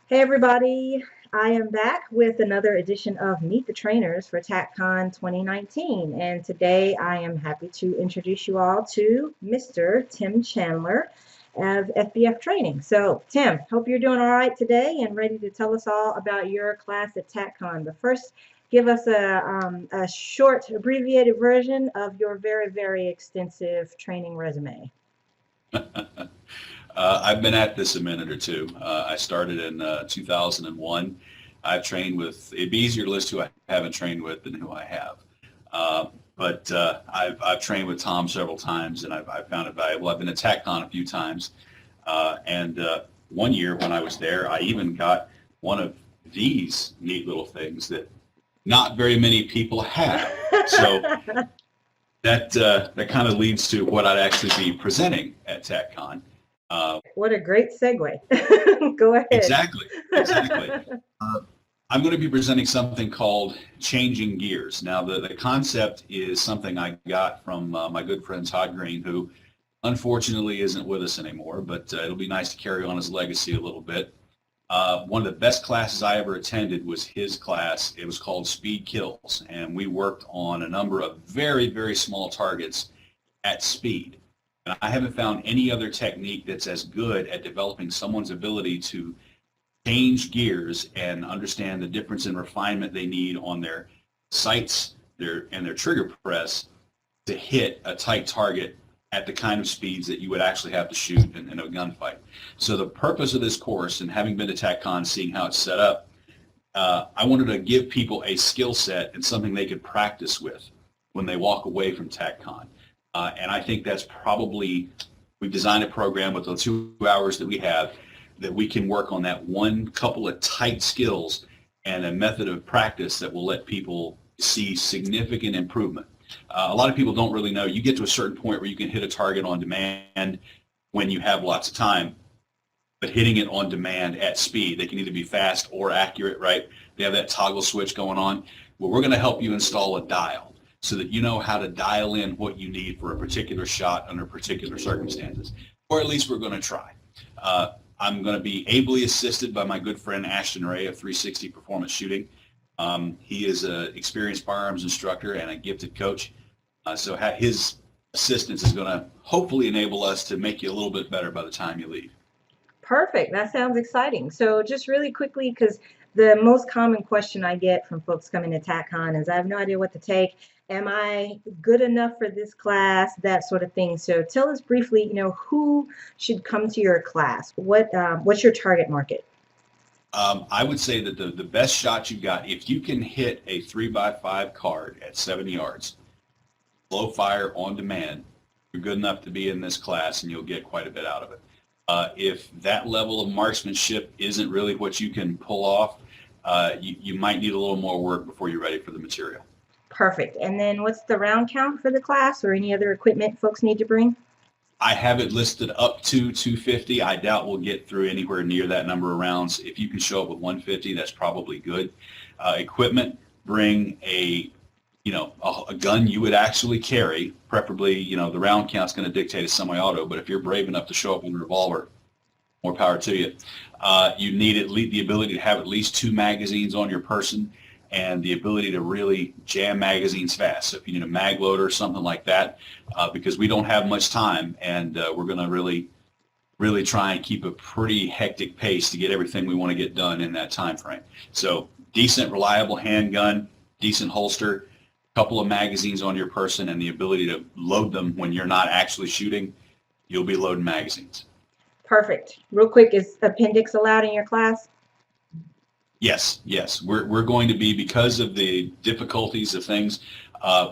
Hey everybody, I am back with another edition of Meet the Trainers for Tac-Con 2019, and today I am happy to introduce you all to Mr. Tim Chandler of FBF Training. So Tim, hope you're doing all right today and ready to tell us all about your class at Tac-Con. But first, give us a short abbreviated version of your very extensive training resume. I've been at this a minute or two. I started in 2001. I've trained with, it'd be easier to list who I haven't trained with than who I have. I've trained with Tom several times and I've found it valuable. I've been at TACCON a few times. One year when I was there, I even got one of these neat little things that not very many people have. So that kind of leads to what I'd actually be presenting at TACCON. What a great segue. Go ahead. Exactly. Uh, I'm going to be presenting something called changing gears. Now, the concept is something I got from my good friend Todd Green, who unfortunately isn't with us anymore, but it'll be nice to carry on his legacy a little bit. One of the best classes I ever attended was his class. It was called Speed Kills, and we worked on a number of very small targets at speed. And I haven't found any other technique that's as good at developing someone's ability to change gears and understand the difference in refinement they need on their sights and their trigger press to hit a tight target at the kind of speeds that you would actually have to shoot in a gunfight. So the purpose of this course, and having been to TACCON, seeing how it's set up, I wanted to give people a skill set and something they could practice with when they walk away from TACCON. And I think that's probably, we've designed a program with the 2 hours that we have that we can work on that one couple of tight skills and a method of practice that will let people see significant improvement. A lot of people don't really know. You get to a certain point where you can hit a target on demand when you have lots of time, but hitting it on demand at speed, they can either be fast or accurate, right? They have that toggle switch going on. Well, we're going to help you install a dial so that you know how to dial in what you need for a particular shot under particular circumstances, or at least we're going to try. I'm going to be ably assisted by my good friend Ashton Ray of 360 Performance Shooting. He is an experienced firearms instructor and a gifted coach, so his assistance is going to hopefully enable us to make you a little bit better by the time you leave. Perfect. That sounds exciting. So just really quickly, because the most common question I get from folks coming to TACCON is I have no idea what to take. Am I good enough for this class? That sort of thing. So tell us briefly, who should come to your class? What's your target market? I would say that the best shot you've got, if you can hit a 3x5 card at 70 yards, slow fire on demand, you're good enough to be in this class and you'll get quite a bit out of it. If that level of marksmanship isn't really what you can pull off, you might need a little more work before you're ready for the material. Perfect. And then what's the round count for the class or any other equipment folks need to bring? I have it listed up to 250. I doubt we'll get through anywhere near that number of rounds. If you can show up with 150, that's probably good. Equipment, bring a gun you would actually carry, preferably, the round count's going to dictate a semi-auto, but if you're brave enough to show up with a revolver, more power to you. You need the ability to have at least 2 magazines on your person and the ability to really jam magazines fast. So if you need a mag loader or something like that, because we don't have much time and we're going to really try and keep a pretty hectic pace to get everything we want to get done in that time frame. So decent, reliable handgun, decent holster, couple of magazines on your person, and the ability to load them when you're not actually shooting, you'll be loading magazines. Perfect. Real quick, is appendix allowed in your class? Yes. We're going to be, because of the difficulties of things,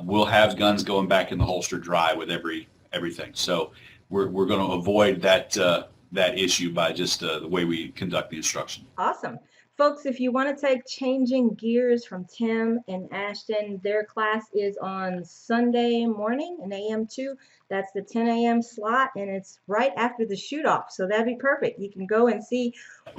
we'll have guns going back in the holster dry with everything. So we're going to avoid that issue by just the way we conduct the instruction. Awesome. Folks, if you want to take Changing Gears from Tim and Ashton, their class is on Sunday morning in AM2. That's the 10 a.m. slot, and it's right after the shoot-off, so that'd be perfect. You can go and see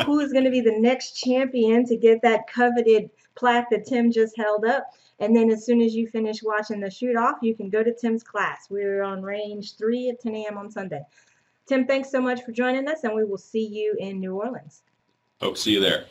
who is going to be the next champion to get that coveted plaque that Tim just held up. And then as soon as you finish watching the shoot-off, you can go to Tim's class. We're on range 3 at 10 a.m. on Sunday. Tim, thanks so much for joining us, and we will see you in New Orleans. Hope to see you there.